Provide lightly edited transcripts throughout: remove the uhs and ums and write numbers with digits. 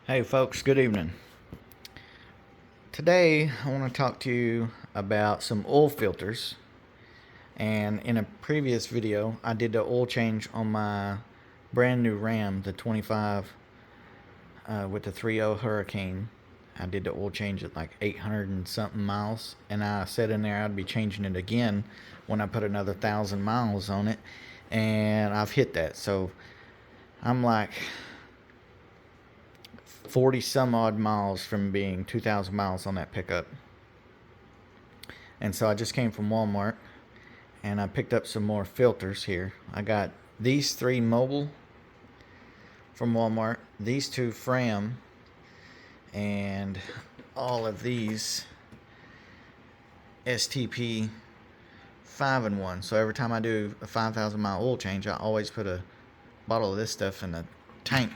Hey folks, good evening. Today I want to talk to you about some oil filters. And in a previous video, I did the oil change on my brand new Ram, the 25 with the 3.0 Hurricane. I did the oil change at like 800 and something miles, and I said in there I'd be changing it again when I put another 1,000 miles on it, and I've hit that. So I'm like 40 some odd miles from being 2,000 miles on that pickup. And so I just came from Walmart and I picked up some more filters here. I got these 3 mobile from Walmart, these 2 Fram, and all of these STP 5-in-1. So every time I do a 5,000 mile oil change, I always put a bottle of this stuff in the tank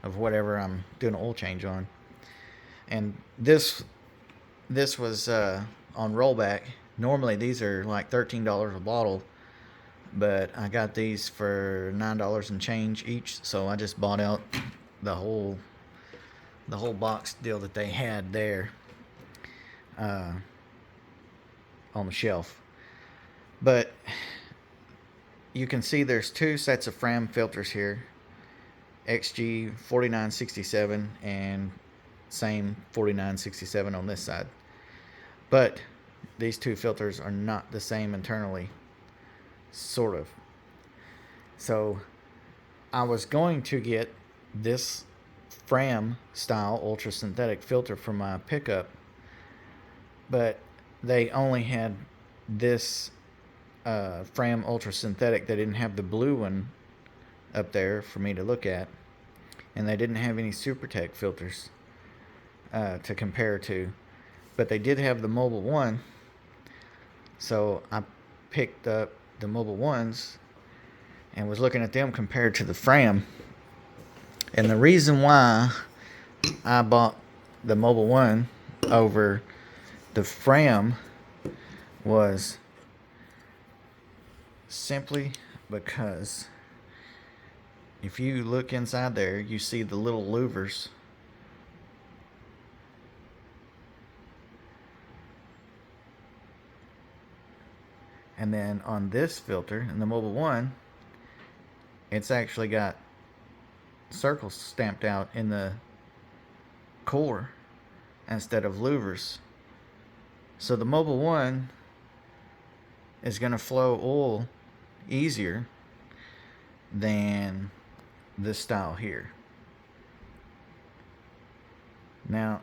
of whatever I'm doing an oil change on. And this was on rollback. Normally these are like $13 a bottle, but I got these for $9 and change each, so I just bought out the whole box deal that they had there on the shelf. But you can see there's 2 sets of Fram filters here, XG 4967 and same 4967 on this side. But these 2 filters are not the same internally, sort of. So I was going to get this Fram style ultra synthetic filter for my pickup, but they only had this Fram ultra synthetic. They didn't have the blue one up there for me to look at, and they didn't have any SuperTech filters to compare to, but they did have the mobile one. So I picked up the mobile ones and was looking at them compared to the Fram. And the reason why I bought the mobile one over the Fram was simply because if you look inside there, you see the little louvers. And then on this filter, in the mobile one, it's actually got circles stamped out in the core instead of louvers. So the mobile one is going to flow oil easier than this style here. Now,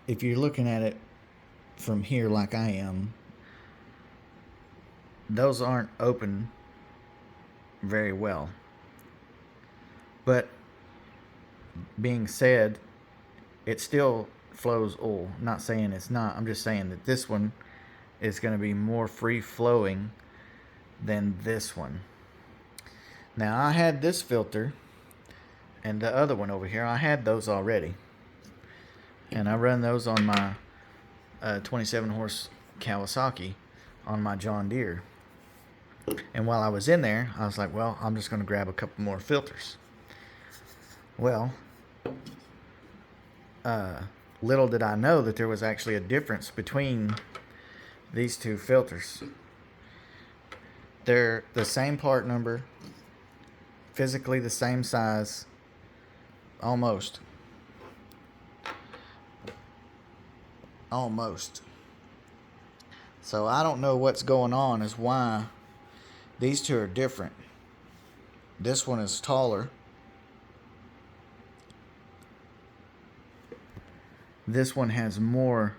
if you're looking at it from here like I am, those aren't open very well. But being said, it still flows oil. I'm not saying it's not. I'm just saying that this one is going to be more free flowing than this one. Now, I had this filter and the other one over here. I had those already, and I run those on my 27 horse Kawasaki on my John Deere. And while I was in there, I was like, well, I'm just going to grab a couple more filters. Well, little did I know that there was actually a difference between these 2 filters. They're the same part number, physically the same size, almost. So I don't know what's going on as why these 2 are different. This one is taller. This one has more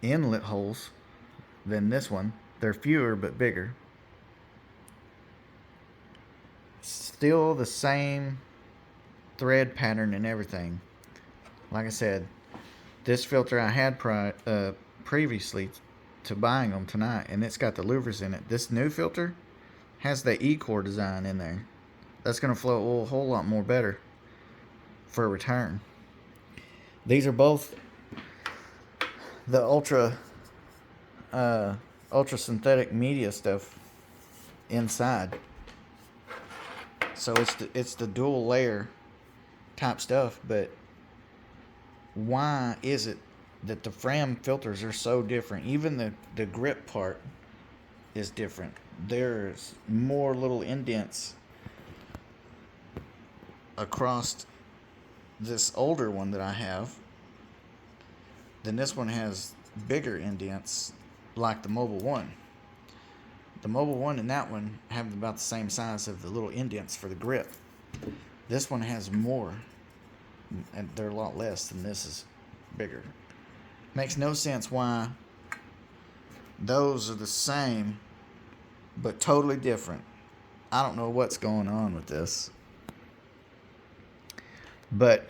inlet holes than this one. They're fewer but bigger. Still the same thread pattern and everything. Like I said, this filter I had previously to buying them tonight, and it's got the louvers in it. This new filter has the E-core design in there. That's going to flow oil a whole lot more better for a return. These are both the ultra synthetic media stuff inside. So it's the dual layer type stuff, but why is it that the Fram filters are so different? Even the grip part is different. There's more little indents across this older one that I have. Then this one has bigger indents like the Mobile 1. The Mobile 1 and that one have about the same size of the little indents for the grip. This one has more, and they're a lot less than this is bigger. Makes no sense why those are the same but totally different. I don't know what's going on with this. But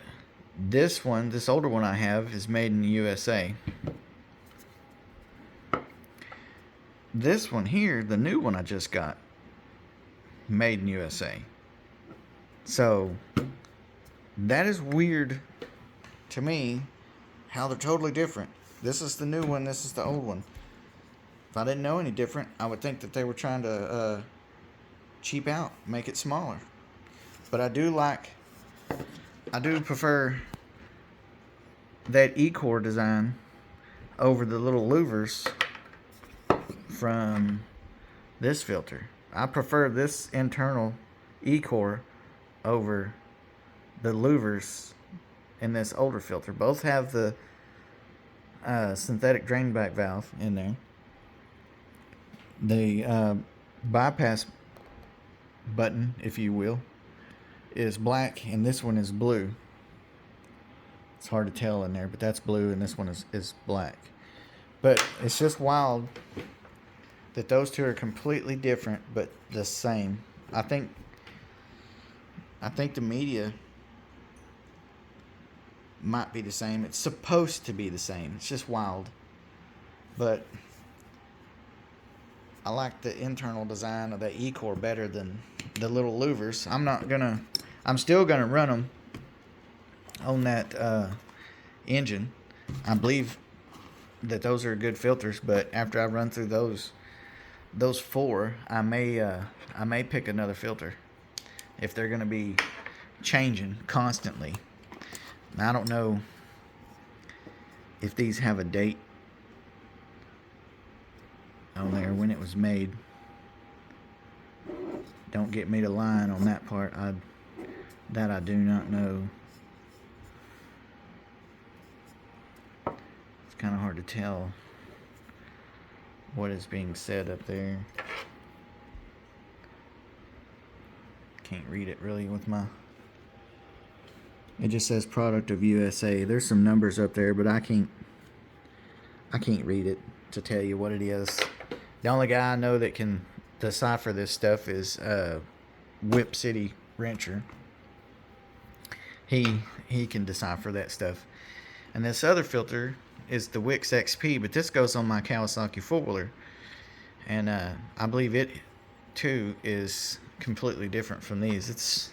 this one, this older one I have, is made in the USA. This one here, the new one I just got, made in USA. So that is weird to me, how they're totally different. This is the new one, this is the old one. If I didn't know any different, I would think that they were trying to cheap out, make it smaller. But I do prefer that E-core design over the little louvers from this filter. I prefer this internal E-core over the louvers in this older filter. Both have the synthetic drain back valve in there. The bypass button, if you will, is black, and this one is blue. It's hard to tell in there, but that's blue, and this one is black. But it's just wild that those two are completely different, but the same. I think the media might be the same. It's supposed to be the same. It's just wild. But I like the internal design of the E-core better than the little louvers. I'm still gonna run them on that engine. I believe that those are good filters, but after I run through those four, I may pick another filter if they're gonna be changing constantly. Now, I don't know if these have a date on there when it was made. Don't get me to lying on that part. I do not know. It's kind of hard to tell what is being said up there. Can't read it really with my... It just says product of USA. There's some numbers up there, but I can't read it to tell you what it is. The only guy I know that can decipher this stuff is Whip City Wrencher. He can decipher that stuff. And this other filter is the Wix XP, but this goes on my Kawasaki 4-wheeler. And I believe it too is completely different from these.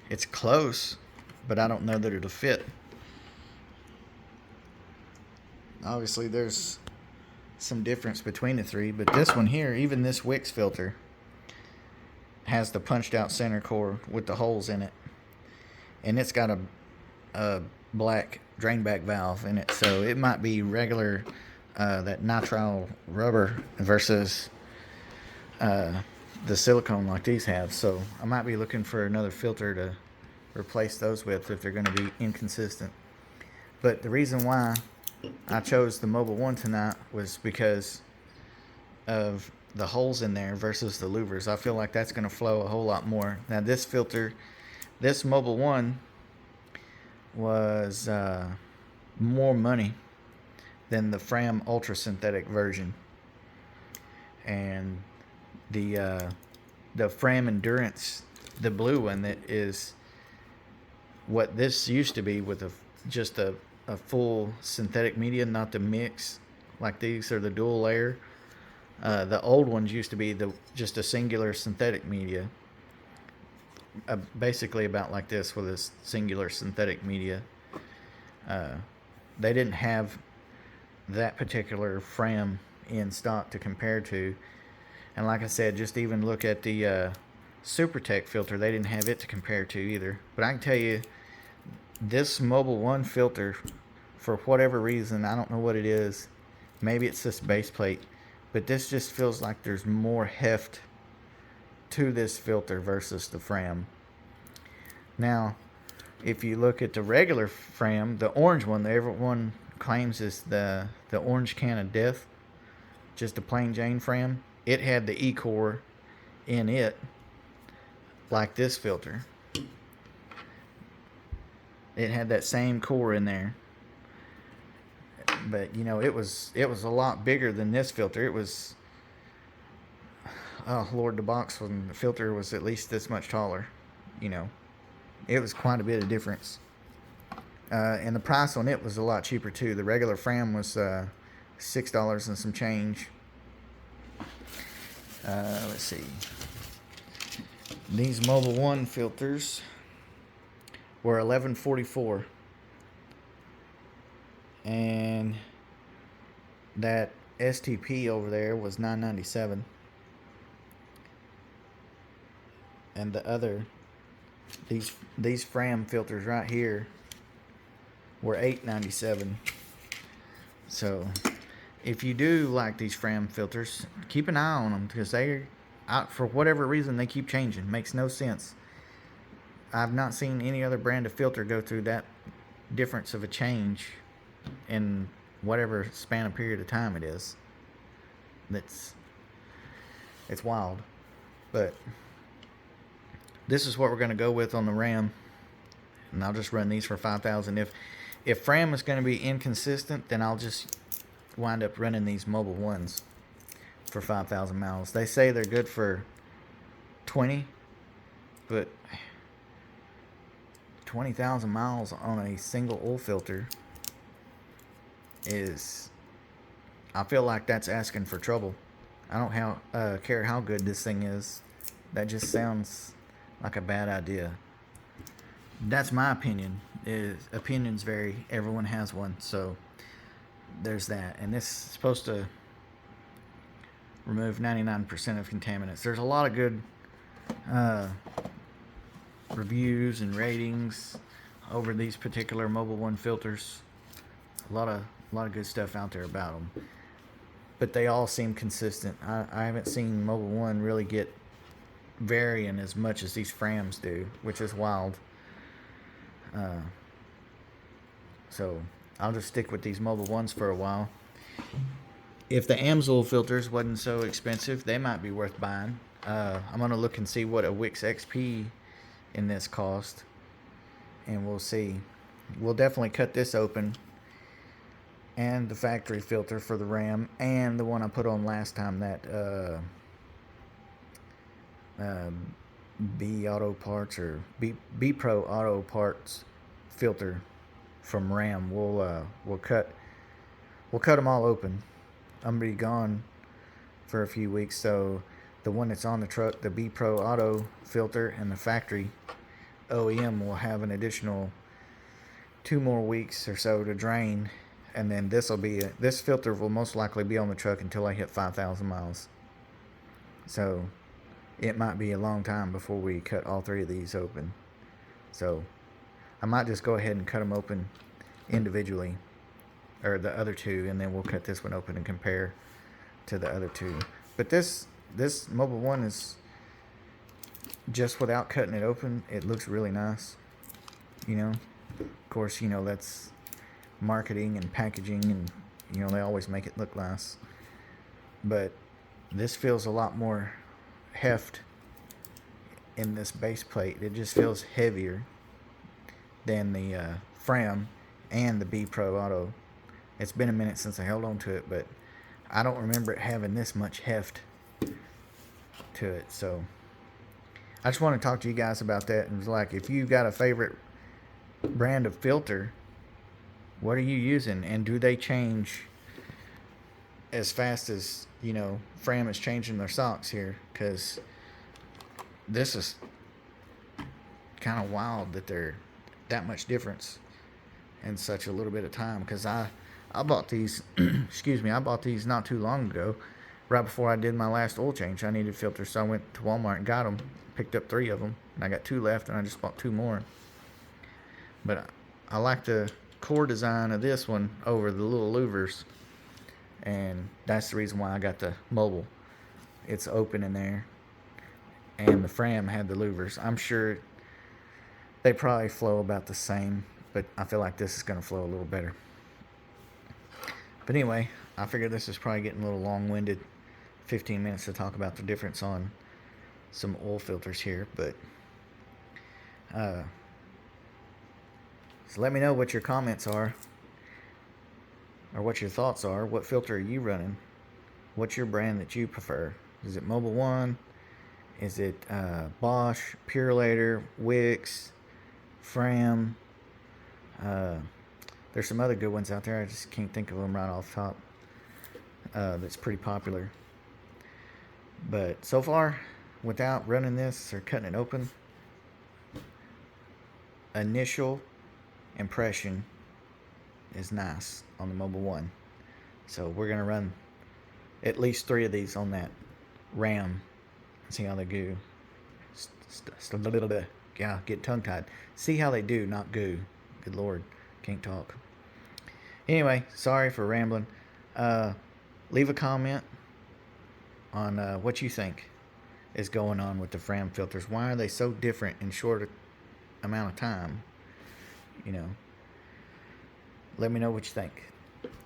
It's close, but I don't know that it'll fit. Obviously there's some difference between the three, but this one here, even this Wix filter, has the punched out center core with the holes in it, and it's got a black drain back valve in it, so it might be regular that nitrile rubber versus the silicone like these have. So I might be looking for another filter to replace those with if they're going to be inconsistent. But the reason why I chose the Mobile 1 tonight was because of the holes in there versus the louvers. I feel like that's going to flow a whole lot more. Now this filter, this Mobile 1 was more money than the Fram Ultra Synthetic version. And the Fram Endurance, the blue one, that is what this used to be with just a full synthetic media, not the mix like these are the dual layer. The old ones used to be just a singular synthetic media, basically about like this with a singular synthetic media. They didn't have that particular Fram in stock to compare to, and like I said, just even look at the SuperTech filter, they didn't have it to compare to either. But I can tell you this Mobile One filter, for whatever reason, I don't know what it is. Maybe it's this base plate, but this just feels like there's more heft to this filter versus the Fram. Now, if you look at the regular Fram, the orange one that everyone claims is the orange can of death, just a plain Jane Fram, it had the E-core in it, like this filter. It had that same core in there, but you know, it was a lot bigger than this filter. It was, oh Lord, the filter was at least this much taller. You know, it was quite a bit of difference. And the price on it was a lot cheaper too. The regular Fram was $6 and some change. Let's see. These Mobile One filters were $11.44, and that STP over there was $9.97, and the other, these Fram filters right here were $8.97. So if you do like these Fram filters, keep an eye on them, because for whatever reason, they keep changing. Makes no sense. I've not seen any other brand of filter go through that difference of a change in whatever span of period of time it is. It's wild. But this is what we're going to go with on the Ram, and I'll just run these for 5,000. If Fram is going to be inconsistent, then I'll just wind up running these Mobile Ones for 5,000 miles. They say they're good for 20, but 20,000 miles on a single oil filter is, I feel like that's asking for trouble. I don't care how good this thing is. That just sounds like a bad idea. That's my opinion. Opinions vary. Everyone has one. So there's that. And this is supposed to remove 99% of contaminants. There's a lot of good reviews and ratings over these particular Mobile One filters. A lot of good stuff out there about them, but they all seem consistent. I haven't seen Mobile One really get varying as much as these Frams do, which is wild. So I'll just stick with these Mobile Ones for a while. If the Amsoil filters wasn't so expensive, they might be worth buying. I'm gonna look and see what a Wix XP in this cost, and we'll see. We'll definitely cut this open, and the factory filter for the Ram, and the one I put on last time, that B Auto Parts or B Pro Auto Parts filter from Ram. We'll cut them all open. I'm gonna be gone for a few weeks, so the one that's on the truck, the B Pro Auto filter, and the factory OEM will have an additional 2 more weeks or so to drain, and then this filter will most likely be on the truck until I hit 5,000 miles. So it might be a long time before we cut all 3 of these open. So I might just go ahead and cut them open individually, or the other 2, and then we'll cut this one open and compare to the other 2. But this Mobile One is, just without cutting it open, it looks really nice. You know, of course, you know, that's marketing and packaging, and you know, they always make it look nice. But this feels a lot more heft in this base plate. It just feels heavier than the Fram and the B Pro Auto. It's been a minute since I held on to it, but I don't remember it having this much heft to it. So I just want to talk to you guys about that, and like, if you got a favorite brand of filter, what are you using, and do they change as fast as, you know, Fram is changing their socks here? Because this is kind of wild that they're that much difference in such a little bit of time. Because I bought these excuse me, I bought these not too long ago, right before I did my last oil change. I needed filters, so I went to Walmart and picked up 3 of them, and I got 2 left, and I just bought 2 more. But I like the core design of this one over the little louvers, and that's the reason why I got the mobile. It's open in there, and the Fram had the louvers. I'm sure they probably flow about the same, but I feel like this is going to flow a little better. But anyway, I figured this is probably getting a little long-winded. 15 minutes to talk about the difference on some oil filters here, but so let me know what your comments are, or what your thoughts are. What filter are you running? What's your brand that you prefer? Is it Mobil 1? Is it Bosch, Purelator, Wix, Fram? There's some other good ones out there. I just can't think of them right off the top. That's pretty popular. But so far, without running this or cutting it open, initial impression is nice on the Mobil 1. So we're going to run at least 3 of these on that RAM and see how they do. A little bit, yeah, get tongue-tied. See how they do, not goo. Good Lord, can't talk. Anyway, sorry for rambling. Leave a comment on what you think is going on with the Fram filters. Why are they so different in short amount of time? You know, let me know what you think.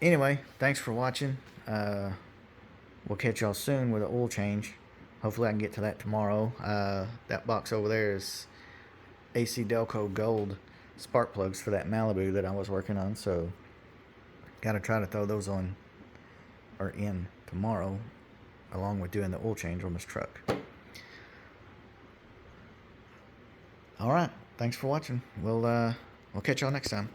Anyway, thanks for watching. We'll catch y'all soon with an oil change. Hopefully I can get to that tomorrow. That box over there is AC Delco Gold spark plugs for that Malibu that I was working on, so got to try to throw those on or in tomorrow, along with doing the oil change on this truck. All right, thanks for watching. We'll catch y'all next time.